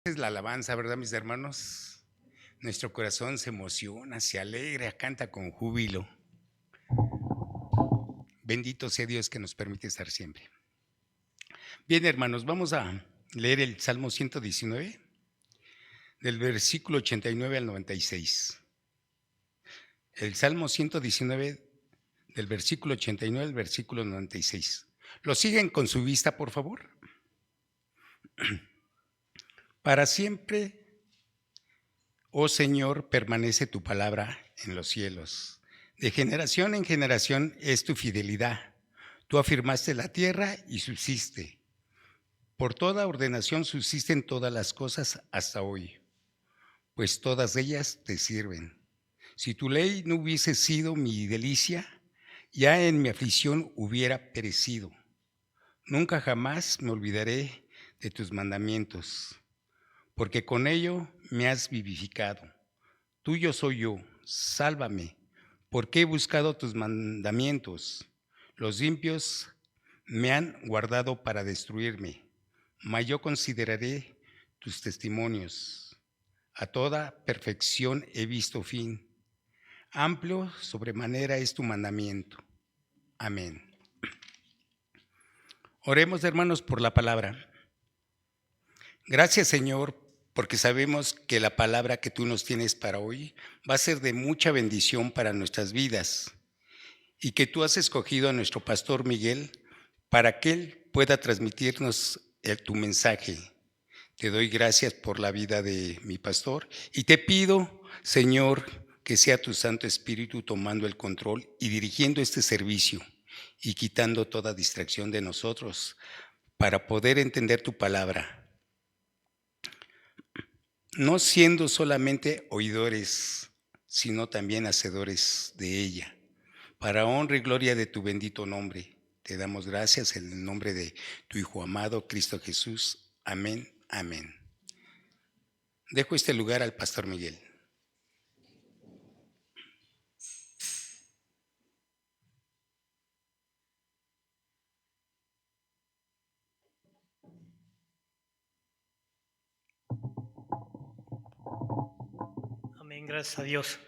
Es la alabanza, ¿verdad, mis hermanos? Nuestro corazón se emociona, se alegra, canta con júbilo. Bendito sea Dios que nos permite estar siempre. Bien, hermanos, vamos a leer el Salmo 119, del versículo 89 al 96. El Salmo 119, del versículo 89 al versículo 96. ¿Lo siguen con su vista, por favor? Para siempre, oh Señor, permanece tu palabra en los cielos. De generación en generación es tu fidelidad. Tú afirmaste la tierra y subsiste. Por toda ordenación subsisten todas las cosas hasta hoy, pues todas ellas te sirven. Si tu ley no hubiese sido mi delicia, ya en mi aflicción hubiera perecido. Nunca jamás me olvidaré de tus mandamientos, porque con ello me has vivificado. Tuyo soy yo, sálvame, porque he buscado tus mandamientos. Los limpios me han guardado para destruirme, mas yo consideraré tus testimonios. A toda perfección he visto fin. Amplio sobremanera es tu mandamiento. Amén. Oremos, hermanos, por la palabra. Gracias, Señor, porque sabemos que la palabra que tú nos tienes para hoy va a ser de mucha bendición para nuestras vidas y que tú has escogido a nuestro pastor Miguel para que él pueda transmitirnos tu mensaje. Te doy gracias por la vida de mi pastor y te pido, Señor, que sea tu Santo Espíritu tomando el control y dirigiendo este servicio y quitando toda distracción de nosotros para poder entender tu palabra, no siendo solamente oidores, sino también hacedores de ella. Para honra y gloria de tu bendito nombre, te damos gracias en el nombre de tu Hijo amado, Cristo Jesús. Amén, amén. Dejo este lugar al pastor Miguel. Amén, gracias a Dios.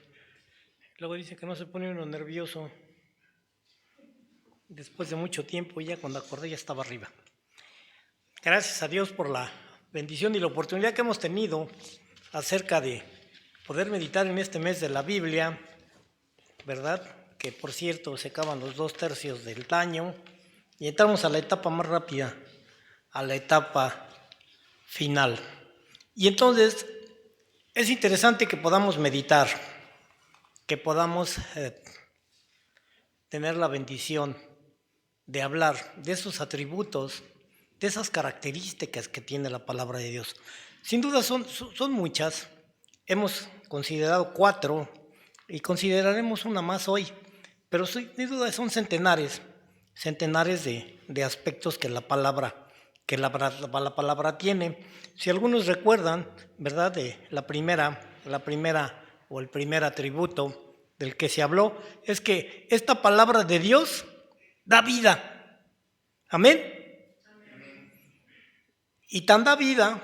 Luego dice que no se pone uno nervioso después de mucho tiempo, ya cuando acordé ya estaba arriba. Gracias a Dios por la bendición y la oportunidad que hemos tenido acerca de poder meditar en este mes de la Biblia, ¿verdad? Que por cierto se acaban los 2/3 del año y entramos a la etapa más rápida, a la etapa final. Y entonces es interesante que podamos meditar, que podamos tener la bendición de hablar de esos atributos, de esas características que tiene la palabra de Dios. Sin duda son muchas, hemos considerado 4 y consideraremos una más hoy, pero sin duda son centenares de aspectos que la palabra tiene. Si algunos recuerdan, ¿verdad?, de la primera o el primer atributo del que se habló, es que esta palabra de Dios da vida. Amén. Y tan da vida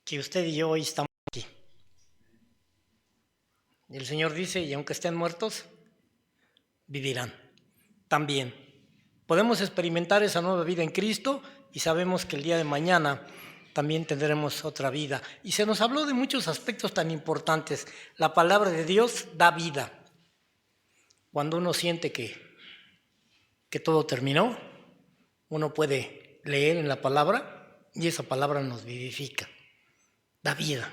que usted y yo hoy estamos aquí. Y el Señor dice, y aunque estén muertos, vivirán también. Podemos experimentar esa nueva vida en Cristo y sabemos que el día de mañana también tendremos otra vida. Y se nos habló de muchos aspectos tan importantes. La palabra de Dios da vida. Cuando uno siente que todo terminó, uno puede leer en la palabra y esa palabra nos vivifica, da vida.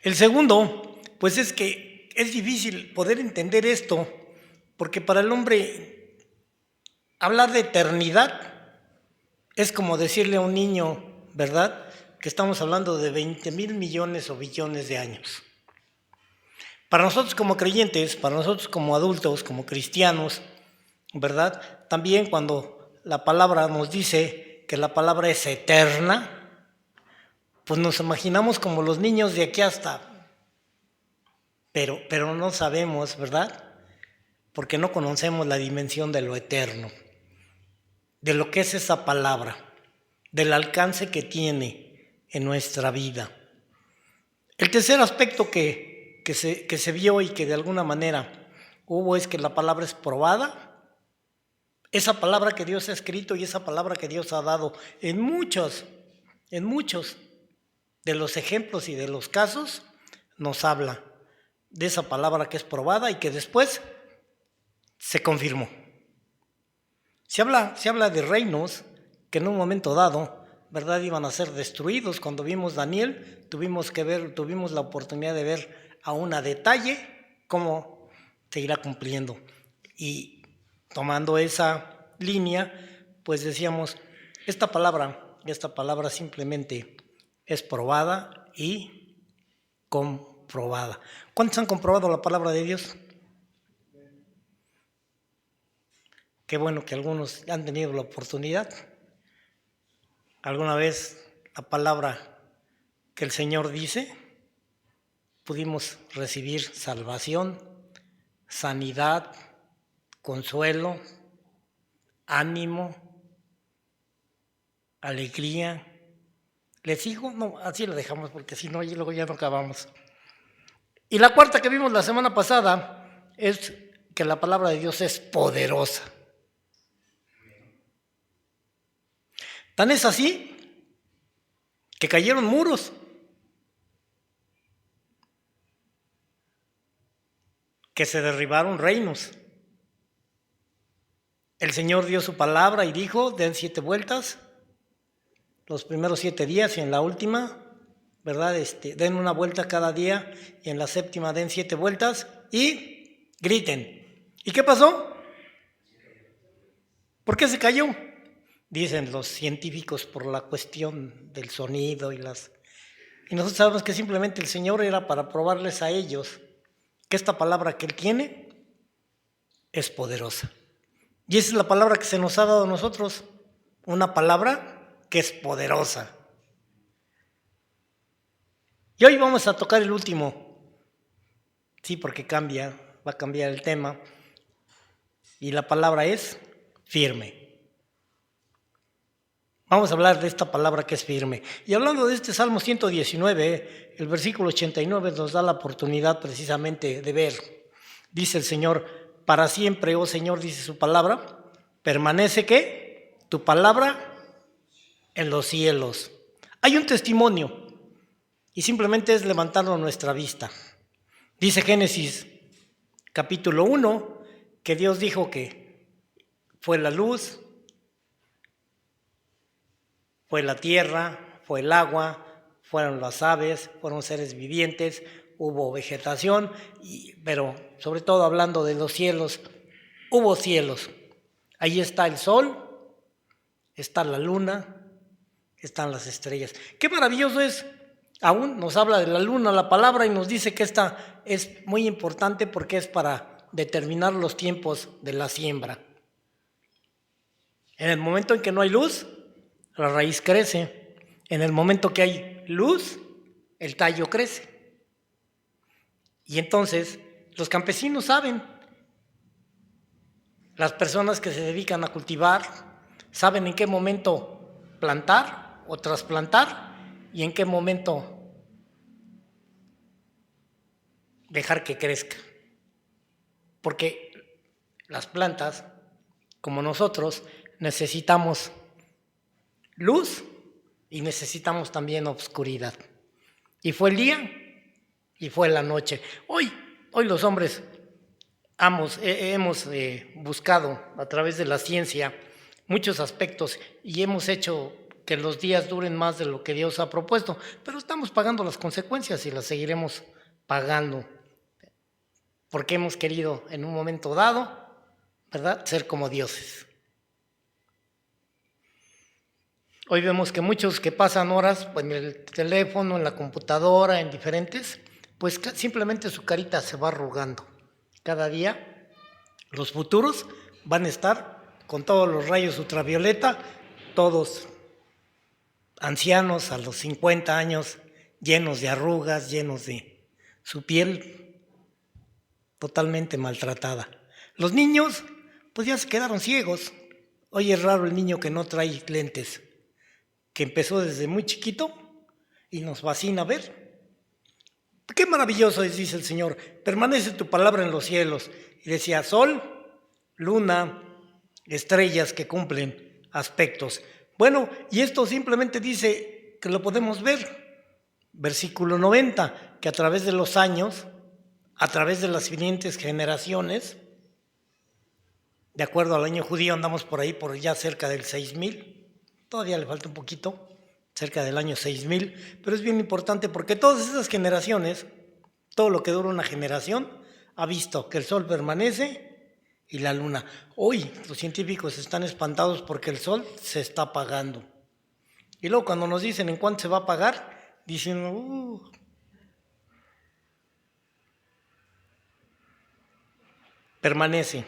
El segundo, pues es que es difícil poder entender esto, porque para el hombre hablar de eternidad es como decirle a un niño, ¿verdad?, que estamos hablando de 20,000 millones o billones de años. Para nosotros como creyentes, para nosotros como adultos, como cristianos, ¿verdad?, también cuando la palabra nos dice que la palabra es eterna, pues nos imaginamos como los niños de aquí hasta, pero no sabemos, ¿verdad?, porque no conocemos la dimensión de lo eterno, de lo que es esa palabra, del alcance que tiene en nuestra vida. El tercer aspecto que se vio y que de alguna manera hubo es que la palabra es probada. Esa palabra que Dios ha escrito y esa palabra que Dios ha dado en muchos de los ejemplos y de los casos nos habla de esa palabra que es probada y que después se confirmó. Se habla de reinos que en un momento dado, ¿verdad?, iban a ser destruidos. Cuando vimos Daniel, tuvimos la oportunidad de ver aún a detalle cómo se irá cumpliendo. Y tomando esa línea, pues decíamos, esta palabra simplemente es probada y comprobada. ¿Cuántos han comprobado la palabra de Dios? Qué bueno que algunos han tenido la oportunidad. ¿Alguna vez la palabra que el Señor dice pudimos recibir salvación, sanidad, consuelo, ánimo, alegría? ¿Le sigo? No, así lo dejamos porque si no, luego ya no acabamos. Y la cuarta que vimos la semana pasada es que la palabra de Dios es poderosa. Tan es así que cayeron muros, que se derribaron reinos. El Señor dio su palabra y dijo, den 7 vueltas, los primeros 7 días y en la última, ¿verdad? Den una vuelta cada día y en la séptima den 7 vueltas y griten. ¿Y qué pasó? ¿Por qué se cayó? Dicen los científicos por la cuestión del sonido y nosotros sabemos que simplemente el Señor era para probarles a ellos que esta palabra que Él tiene es poderosa. Y esa es la palabra que se nos ha dado a nosotros, una palabra que es poderosa. Y hoy vamos a tocar el último, sí, porque va a cambiar el tema, y la palabra es firme. Vamos a hablar de esta palabra que es firme. Y hablando de este Salmo 119, el versículo 89 nos da la oportunidad precisamente de ver. Dice el Señor, para siempre, oh Señor, dice su palabra, permanece ¿qué? Tu palabra en los cielos. Hay un testimonio y simplemente es levantarnos nuestra vista. Dice Génesis capítulo 1 que Dios dijo que fue la luz, fue la tierra, fue el agua, fueron las aves, fueron seres vivientes, hubo vegetación, pero sobre todo hablando de los cielos, hubo cielos. Ahí está el sol, está la luna, están las estrellas. Qué maravilloso es, aún nos habla de la luna la palabra y nos dice que esta es muy importante porque es para determinar los tiempos de la siembra. En el momento en que no hay luz, la raíz crece. En el momento que hay luz, el tallo crece. Y entonces los campesinos saben, las personas que se dedican a cultivar, saben en qué momento plantar o trasplantar y en qué momento dejar que crezca. Porque las plantas, como nosotros, necesitamos luz y necesitamos también oscuridad. Y fue el día y fue la noche. Hoy los hombres hemos buscado a través de la ciencia muchos aspectos y hemos hecho que los días duren más de lo que Dios ha propuesto, pero estamos pagando las consecuencias y las seguiremos pagando porque hemos querido en un momento dado, ¿verdad?, ser como dioses. Hoy vemos que muchos que pasan horas en el teléfono, en la computadora, en diferentes, pues simplemente su carita se va arrugando. Cada día los futuros van a estar con todos los rayos ultravioleta, todos ancianos a los 50 años, llenos de arrugas, llenos de su piel totalmente maltratada. Los niños, pues ya se quedaron ciegos. Hoy es raro el niño que no trae lentes, que empezó desde muy chiquito y nos fascina ver. Qué maravilloso es, dice el Señor, permanece tu palabra en los cielos. Y decía, sol, luna, estrellas que cumplen aspectos. Bueno, y esto simplemente dice que lo podemos ver. Versículo 90, que a través de los años, a través de las siguientes generaciones, de acuerdo al año judío andamos por ahí por ya cerca del 6000, todavía le falta un poquito, cerca del año 6000, pero es bien importante porque todas esas generaciones, todo lo que dura una generación, ha visto que el sol permanece y la luna. Hoy los científicos están espantados porque el sol se está apagando. Y luego cuando nos dicen en cuánto se va a apagar, dicen, permanece.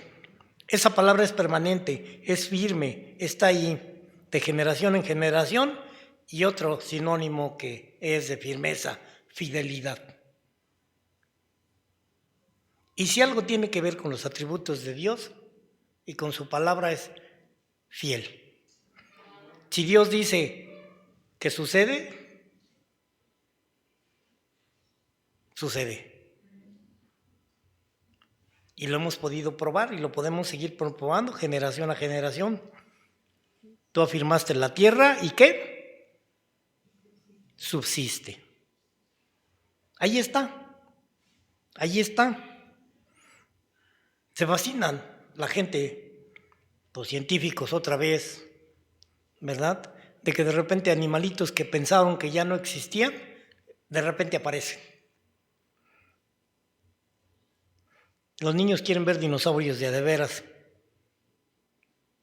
Esa palabra es permanente, es firme, está ahí de generación en generación, y otro sinónimo que es de firmeza, fidelidad. Y si algo tiene que ver con los atributos de Dios y con su palabra es fiel. Si Dios dice que sucede, sucede. Y lo hemos podido probar y lo podemos seguir probando generación a generación. Tú afirmaste la tierra y ¿qué? Subsiste. Ahí está. Ahí está. Se fascinan la gente, los científicos otra vez, ¿verdad? De que de repente animalitos que pensaron que ya no existían, de repente aparecen. Los niños quieren ver dinosaurios de veras,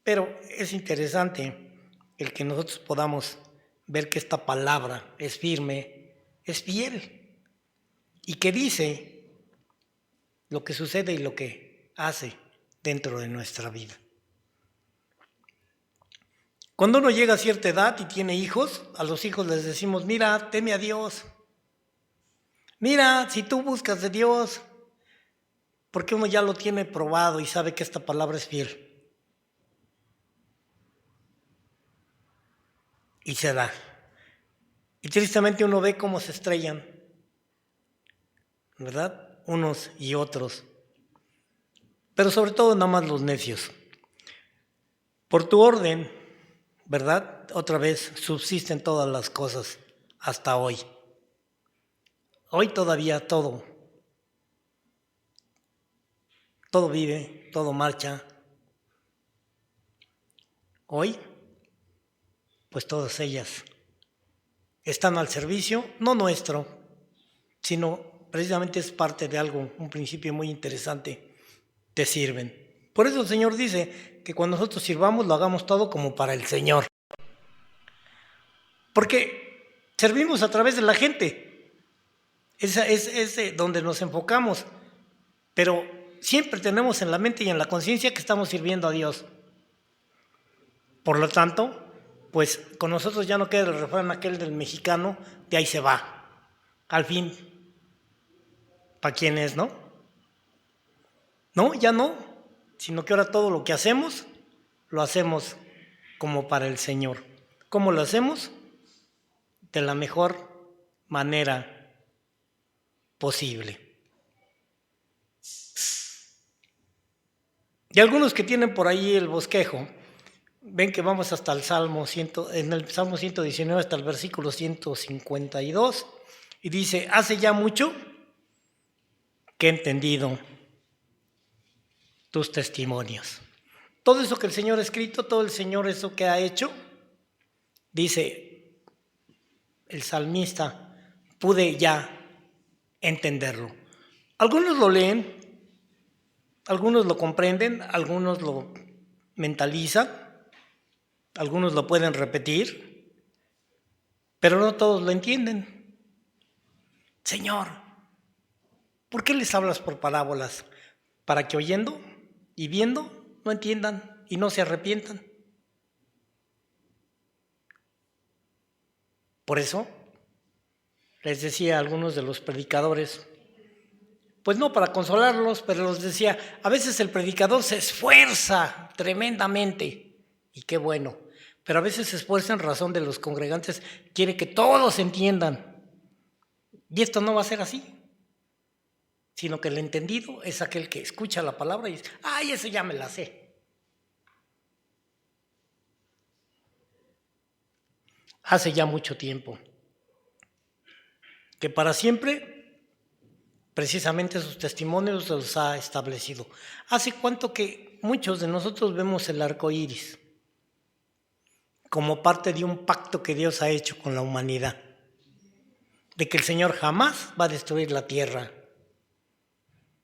pero es interesante el que nosotros podamos ver que esta palabra es firme, es fiel, y que dice lo que sucede y lo que hace dentro de nuestra vida. Cuando uno llega a cierta edad y tiene hijos, a los hijos les decimos, mira, teme a Dios. Mira, si tú buscas de Dios, porque uno ya lo tiene probado y sabe que esta palabra es fiel. Y se da. Y tristemente uno ve cómo se estrellan, ¿verdad? Unos y otros. Pero sobre todo nada más los necios. Por tu orden, ¿verdad? Otra vez subsisten todas las cosas hasta hoy. Hoy todavía todo vive, todo marcha. Hoy, pues todas ellas están al servicio, no nuestro, sino precisamente es parte de algo, un principio muy interesante, te sirven. Por eso el Señor dice que cuando nosotros sirvamos lo hagamos todo como para el Señor. Porque servimos a través de la gente, es donde nos enfocamos, pero siempre tenemos en la mente y en la conciencia que estamos sirviendo a Dios. Por lo tanto, pues con nosotros ya no queda el refrán aquel del mexicano, de ahí se va. Al fin, ¿para quién es, no? No, ya no, sino que ahora todo lo que hacemos, lo hacemos como para el Señor. ¿Cómo lo hacemos? De la mejor manera posible. Y algunos que tienen por ahí el bosquejo, ven que vamos hasta el Salmo 119 hasta el versículo 152 y dice, hace ya mucho que he entendido tus testimonios. Todo eso que el Señor ha escrito, todo el Señor eso que ha hecho, dice el salmista, pude ya entenderlo. Algunos lo leen, algunos lo comprenden, algunos lo mentalizan, algunos lo pueden repetir, pero no todos lo entienden. Señor, ¿por qué les hablas por parábolas? Para que oyendo y viendo no entiendan y no se arrepientan. Por eso les decía a algunos de los predicadores, pues no para consolarlos, pero les decía, a veces el predicador se esfuerza tremendamente, y qué bueno, pero a veces se esfuerza en razón de los congregantes, quiere que todos entiendan. Y esto no va a ser así, sino que el entendido es aquel que escucha la palabra y dice, ¡ay, eso ya me la sé! Hace ya mucho tiempo que para siempre, precisamente sus testimonios los ha establecido. ¿Hace cuánto que muchos de nosotros vemos el arco iris como parte de un pacto que Dios ha hecho con la humanidad? De que el Señor jamás va a destruir la tierra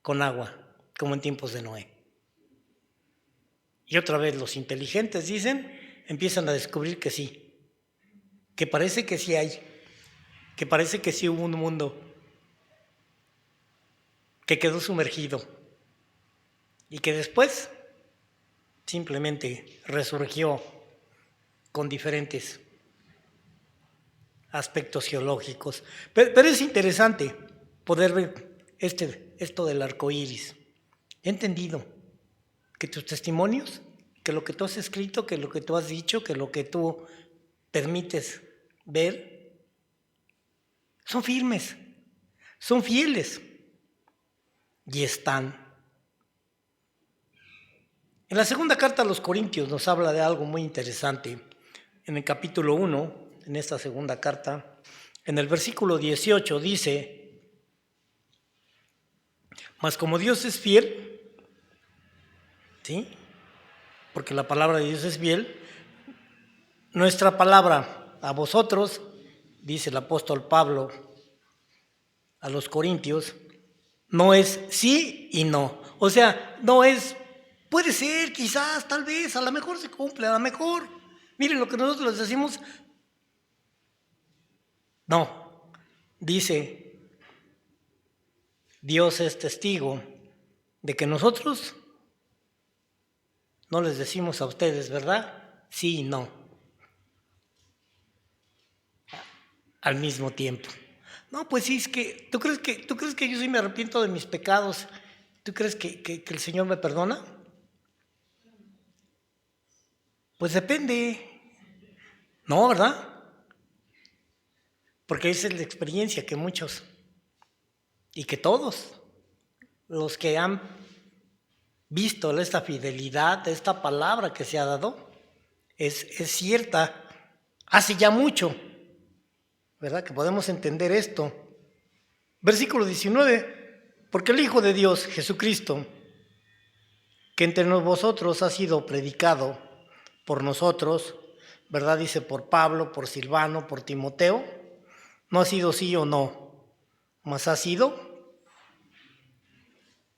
con agua, como en tiempos de Noé. Y otra vez los inteligentes empiezan a descubrir que sí, que parece que sí hay, que parece que sí hubo un mundo que quedó sumergido y que después simplemente resurgió con diferentes aspectos geológicos. Pero es interesante poder ver esto del arco iris. He entendido que tus testimonios, que lo que tú has escrito, que lo que tú has dicho, que lo que tú permites ver, son firmes, son fieles y están. En la segunda carta a los Corintios nos habla de algo muy interesante. En el capítulo 1, en esta segunda carta, en el versículo 18 dice: mas como Dios es fiel, ¿sí? Porque la palabra de Dios es fiel, nuestra palabra a vosotros, dice el apóstol Pablo a los Corintios, no es sí y no. O sea, no es, puede ser, quizás, tal vez, a lo mejor se cumple, a lo mejor. Miren lo que nosotros les decimos. No, dice, Dios es testigo de que nosotros no les decimos a ustedes, ¿verdad? Sí y no. Al mismo tiempo. No, pues sí, es que ¿tú crees que yo sí me arrepiento de mis pecados? ¿Tú crees que el Señor me perdona? Pues depende. No, ¿verdad? Porque esa es la experiencia que muchos y que todos los que han visto esta fidelidad, esta palabra que se ha dado, es cierta. Hace ya mucho, ¿verdad? Que podemos entender esto. Versículo 19, porque el Hijo de Dios, Jesucristo, que entre vosotros ha sido predicado por nosotros, ¿verdad? Dice por Pablo, por Silvano, por Timoteo, no ha sido sí o no, mas ha sido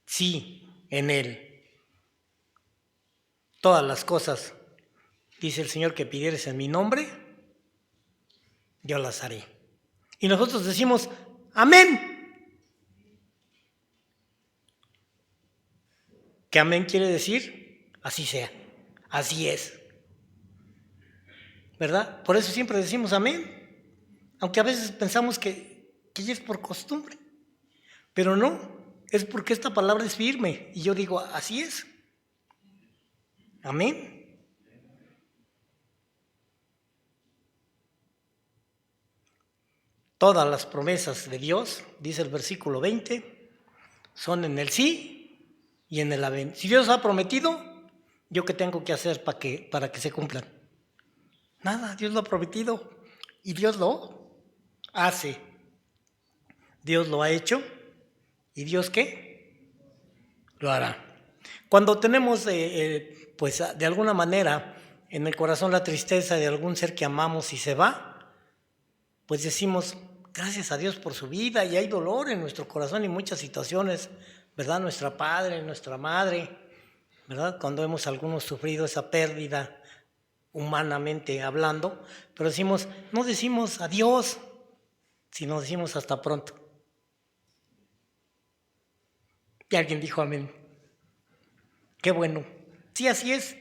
sí en él. Todas las cosas, dice el Señor, que pidieres en mi nombre, yo las haré. Y nosotros decimos, amén. Que amén quiere decir, así sea, así es. ¿Verdad? Por eso siempre decimos amén. Aunque a veces pensamos que ya es por costumbre. Pero no, es porque esta palabra es firme. Y yo digo, así es. Amén. Todas las promesas de Dios, dice el versículo 20, son en el sí y en el amén. Si Dios ha prometido, ¿yo qué tengo que hacer para que se cumplan? Nada, Dios lo ha prometido y Dios lo hace. Dios lo ha hecho y Dios ¿qué? Lo hará. Cuando tenemos, pues de alguna manera, en el corazón la tristeza de algún ser que amamos y se va, pues decimos, gracias a Dios por su vida, y hay dolor en nuestro corazón y muchas situaciones, ¿verdad? Nuestra padre, nuestra madre, ¿verdad? Cuando hemos algunos sufrido esa pérdida humanamente hablando, pero no decimos adiós, sino decimos hasta pronto. Y alguien dijo amén. Qué bueno. Sí, así es.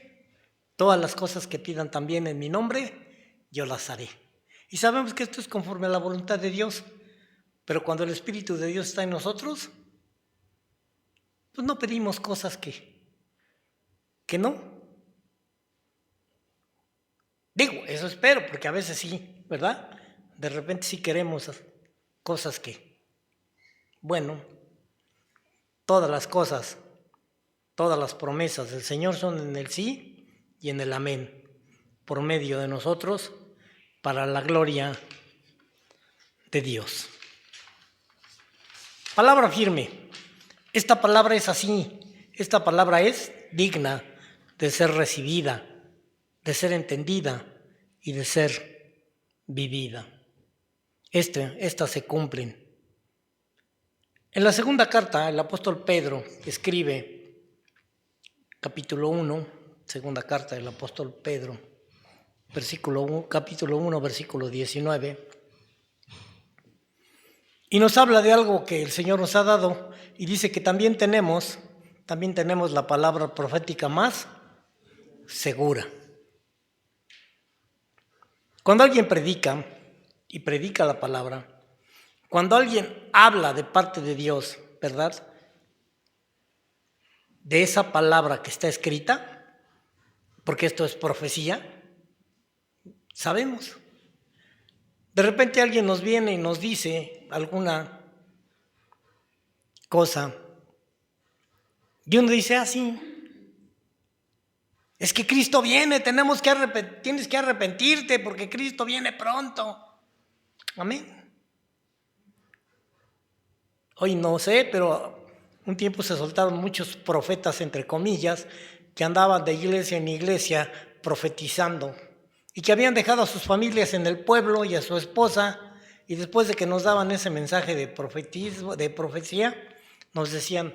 Todas las cosas que pidan también en mi nombre, yo las haré. Y sabemos que esto es conforme a la voluntad de Dios. Pero cuando el Espíritu de Dios está en nosotros, pues no pedimos cosas que no. Digo, eso espero, porque a veces sí, ¿verdad? De repente sí queremos cosas que Bueno, todas las cosas, todas las promesas del Señor son en el sí y en el amén, por medio de nosotros, para la gloria de Dios. Palabra firme. Esta palabra es así. Esta palabra es digna de ser recibida, de ser entendida y de ser vivida. Estas se cumplen. En la segunda carta, el apóstol Pedro escribe, capítulo 1, segunda carta del apóstol Pedro, capítulo 1, versículo 19, y nos habla de algo que el Señor nos ha dado, y dice que también tenemos la palabra profética más segura. Cuando alguien predica, y predica la palabra, cuando alguien habla de parte de Dios, ¿verdad?, de esa palabra que está escrita, porque esto es profecía, sabemos. De repente alguien nos viene y nos dice alguna cosa, y uno dice así, es que Cristo viene, tienes que arrepentirte porque Cristo viene pronto. Amén. Hoy no sé, pero un tiempo se soltaron muchos profetas, entre comillas, que andaban de iglesia en iglesia profetizando y que habían dejado a sus familias en el pueblo y a su esposa, y después de que nos daban ese mensaje de profecía, nos decían,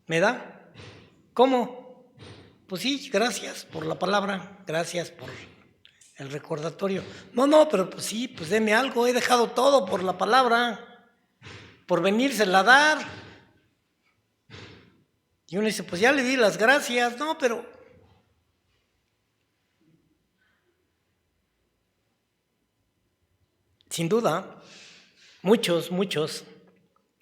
¿me da? ¿Cómo? Pues sí, gracias por la palabra, gracias por el recordatorio. No, pero pues sí, pues deme algo, he dejado todo por la palabra, por venírsela a dar. Y uno dice, pues ya le di las gracias, no, pero sin duda, muchos,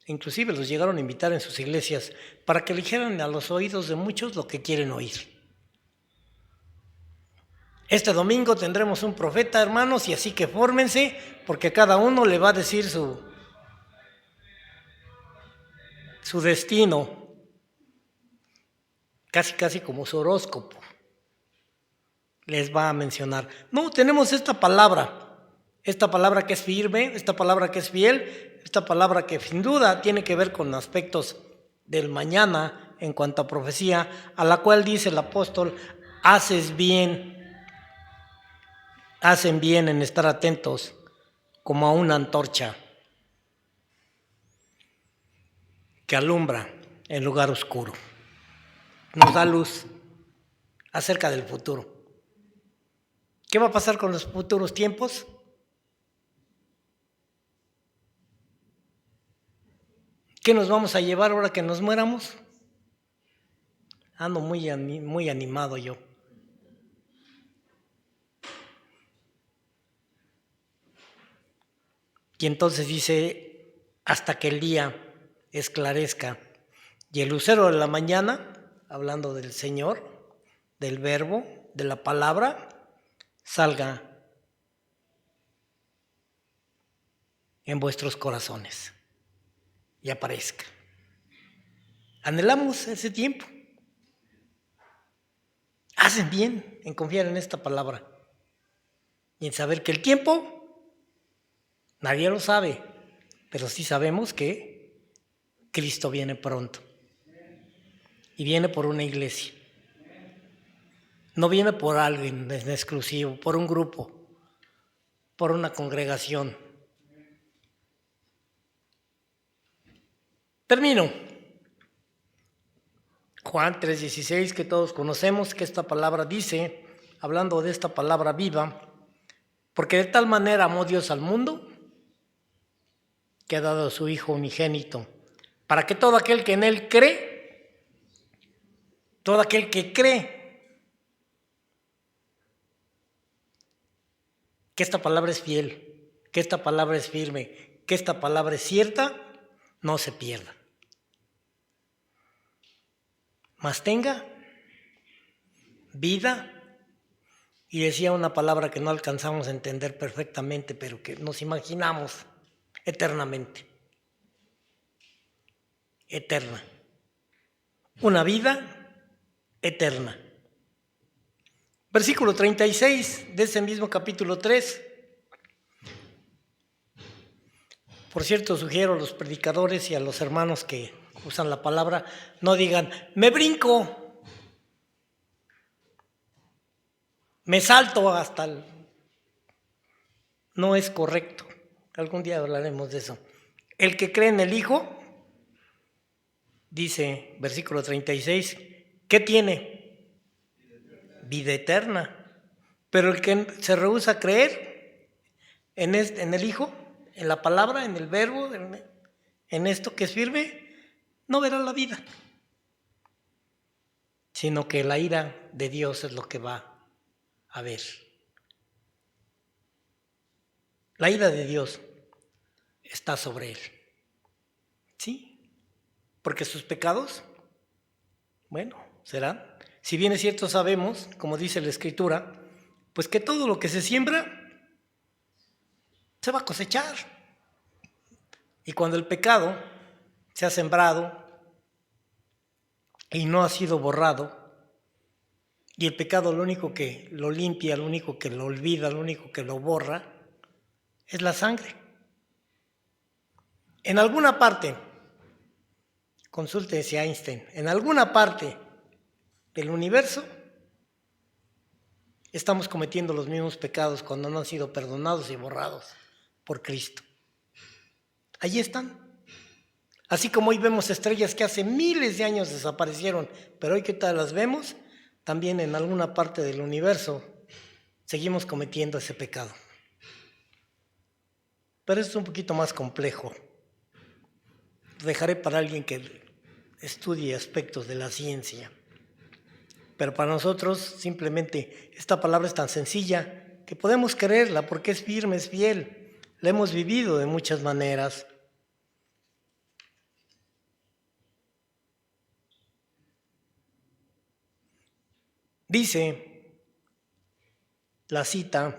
inclusive los llegaron a invitar en sus iglesias para que le dijeran a los oídos de muchos lo que quieren oír. Este domingo tendremos un profeta, hermanos, y así que fórmense, porque cada uno le va a decir su destino, casi como su horóscopo. Les va a mencionar. No, tenemos esta palabra que es firme, esta palabra que es fiel, esta palabra que sin duda tiene que ver con aspectos del mañana en cuanto a profecía, a la cual dice el apóstol, hacen bien en estar atentos como a una antorcha que alumbra en lugar oscuro. Nos da luz acerca del futuro. ¿Qué va a pasar con los futuros tiempos? ¿Qué nos vamos a llevar ahora que nos muéramos? Ando muy animado yo. Y entonces dice, hasta que el día esclarezca y el lucero de la mañana, hablando del Señor, del verbo, de la palabra, salga en vuestros corazones y aparezca. Anhelamos ese tiempo. Hacen bien en confiar en esta palabra y en saber que el tiempo nadie lo sabe, pero sí sabemos que Cristo viene pronto y viene por una iglesia. No viene por alguien en exclusivo, por un grupo, por una congregación. Termino. Juan 3:16, que todos conocemos, que esta palabra dice, hablando de esta palabra viva, porque de tal manera amó Dios al mundo, que ha dado a su Hijo unigénito, para que todo aquel que en Él cree, todo aquel que cree, que esta palabra es fiel, que esta palabra es firme, que esta palabra es cierta, no se pierda. Mas tenga vida y decía una palabra que no alcanzamos a entender perfectamente, pero que nos imaginamos eternamente. Eterna. Una vida eterna. Versículo 36 de ese mismo capítulo 3. Por cierto, sugiero a los predicadores y a los hermanos que usan la palabra, no digan, me brinco, me salto hasta el... No es correcto. Algún día hablaremos de eso. El que cree en el Hijo, dice, versículo 36, ¿qué tiene? Vida eterna. Pero el que se rehúsa a creer en el Hijo, en la palabra, en el verbo, en esto que es firme, no verá la vida, sino que la ira de Dios es lo que va a ver. La ira de Dios está sobre él. ¿Sí? Porque sus pecados, bueno, serán. Si bien es cierto, sabemos, como dice la Escritura, pues que todo lo que se siembra se va a cosechar. Y cuando el pecado se ha sembrado y no ha sido borrado, y el pecado lo único que lo limpia, lo único que lo olvida, lo único que lo borra, es la sangre. En alguna parte, consúltense a Einstein, en alguna parte del universo estamos cometiendo los mismos pecados cuando no han sido perdonados y borrados por Cristo. Allí están. Así como hoy vemos estrellas que hace miles de años desaparecieron, pero hoy que tal las vemos, también en alguna parte del universo seguimos cometiendo ese pecado. Pero esto es un poquito más complejo. Dejaré para alguien que estudie aspectos de la ciencia. Pero para nosotros simplemente esta palabra es tan sencilla que podemos creerla porque es firme, es fiel. La hemos vivido de muchas maneras. Dice la cita,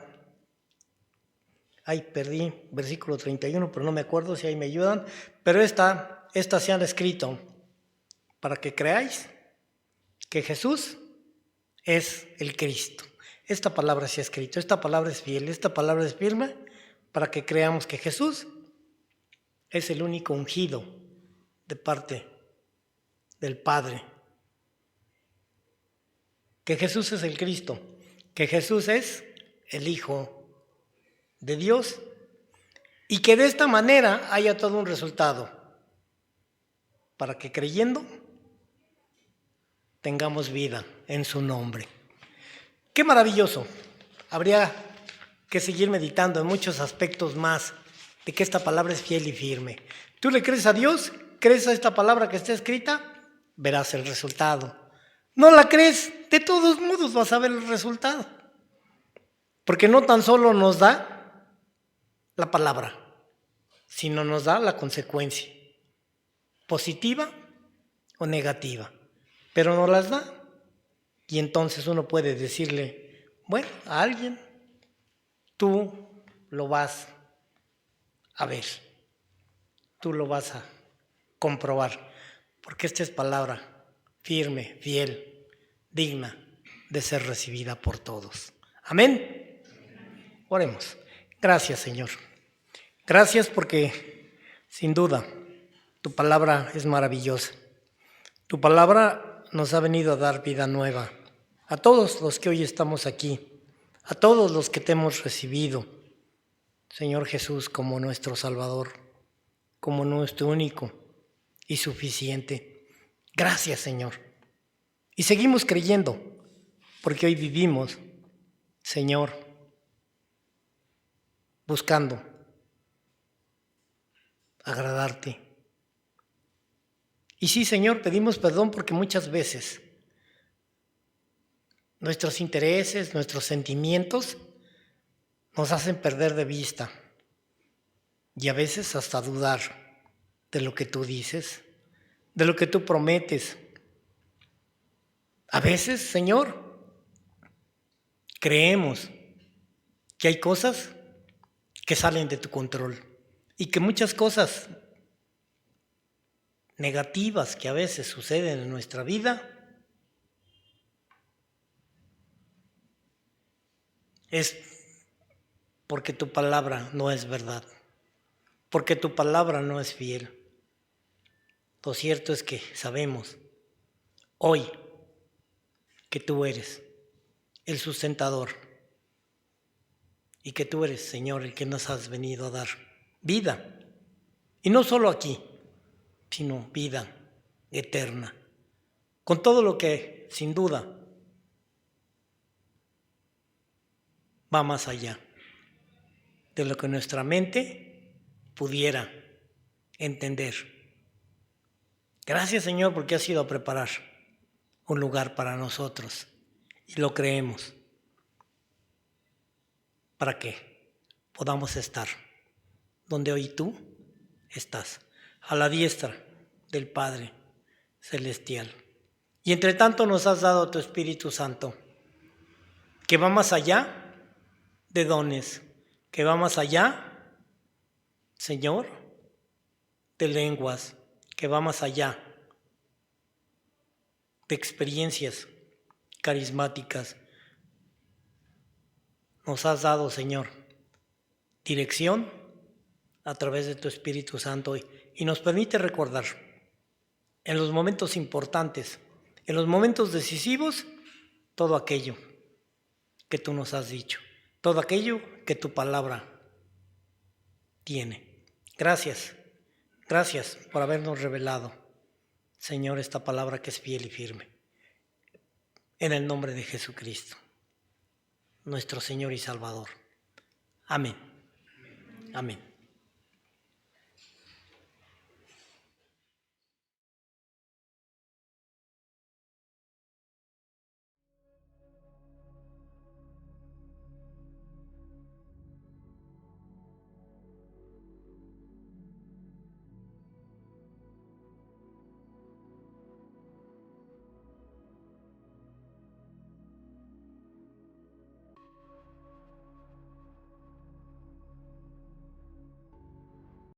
perdí, versículo 31, pero no me acuerdo si ahí me ayudan, pero esta se han escrito para que creáis que Jesús es el Cristo. Esta palabra se ha escrito, esta palabra es fiel, esta palabra es firme, para que creamos que Jesús es el único ungido de parte del Padre. Que Jesús es el Cristo, que Jesús es el Hijo de Dios y que de esta manera haya todo un resultado para que creyendo tengamos vida en su nombre. ¡Qué maravilloso! Habría que seguir meditando en muchos aspectos más de que esta palabra es fiel y firme. ¿Tú le crees a Dios? ¿Crees a esta palabra que está escrita? Verás el resultado. ¿No la crees? De todos modos vas a ver el resultado. Porque no tan solo nos da la palabra, sino nos da la consecuencia, positiva o negativa, pero no las da. Y entonces uno puede decirle, bueno, a alguien, tú lo vas a ver, tú lo vas a comprobar, porque esta es palabra firme, fiel, digna de ser recibida por todos. Amén. Oremos. Gracias, Señor. Gracias porque, sin duda, tu palabra es maravillosa. Tu palabra nos ha venido a dar vida nueva. A todos los que hoy estamos aquí, a todos los que te hemos recibido, Señor Jesús, como nuestro Salvador, como nuestro único y suficiente. Gracias, Señor. Y seguimos creyendo, porque hoy vivimos, Señor, buscando agradarte. Y sí, Señor, pedimos perdón porque muchas veces nuestros intereses, nuestros sentimientos nos hacen perder de vista y a veces hasta dudar de lo que tú dices, de lo que tú prometes. A veces, Señor, Creemos que hay cosas que salen de tu control y que muchas cosas negativas que a veces suceden en nuestra vida es porque tu palabra no es verdad, porque tu palabra no es fiel. Lo cierto es que sabemos hoy que tú eres el sustentador y que tú eres, Señor, el que nos has venido a dar vida. Y no solo aquí, sino vida eterna, con todo lo que sin duda va más allá de lo que nuestra mente pudiera entender. Gracias, Señor, porque has ido a preparar un lugar para nosotros y lo creemos para que podamos estar donde hoy tú estás, a la diestra del Padre Celestial. Y entre tanto nos has dado tu Espíritu Santo, que va más allá de dones, que va más allá, Señor, de lenguas, que va más allá de experiencias carismáticas. Nos has dado, Señor, dirección a través de tu Espíritu Santo y nos permite recordar en los momentos importantes, en los momentos decisivos, todo aquello que tú nos has dicho, todo aquello que tu palabra tiene. Gracias, gracias por habernos revelado, Señor, esta palabra que es fiel y firme. En el nombre de Jesucristo, nuestro Señor y Salvador. Amén. Amén.